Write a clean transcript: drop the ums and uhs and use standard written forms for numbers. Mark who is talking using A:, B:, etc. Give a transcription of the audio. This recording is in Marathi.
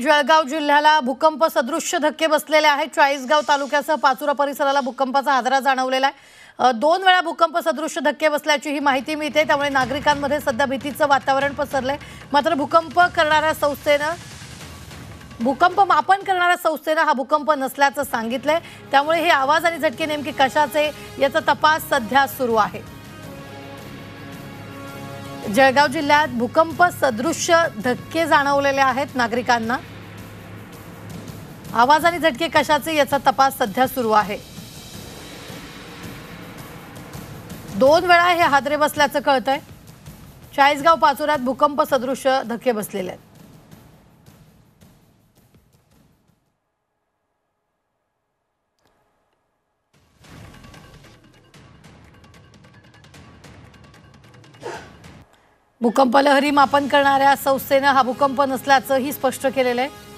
A: जळगाव जिल्ह्याला भूकंप सदृश्य धक्के बसलेले आहेत। चाळीसगाव तालुक्यासह पाचोरा परिसराला भूकंपाचा हादरा जाणवलेला आहे। 2 वेळा भूकंप सदृश्य धक्के बसल्याची ही माहिती मिळते। त्यामुळे नागरिकांमध्ये सध्या भीतीचं वातावरण पसरलंय। मात्र भूकंप मापन करणाऱ्या संस्थेनं हा भूकंप नसल्याचं सांगितलंय। त्यामुळे हे आवाज आणि झटके नेमके कशाचे याचा तपास सध्या सुरू आहे। जळगाव जिल्ह्यात भूकंप सदृश्य धक्के जाणवलेले आहेत नागरिकांना। आवाज आणि झटके कशाचे याचा तपास सध्या सुरू आहे। 2 वेळा हे हादरे बसल्याचं कळतंय। चाळीसगाव पाचोऱ्यात भूकंप सदृश्य धक्के बसलेले आहेत। भूकंप लहरी मापन करणाऱ्या संस्थेनं हा भूकंप नसल्याचंही स्पष्ट केलेलं आहे।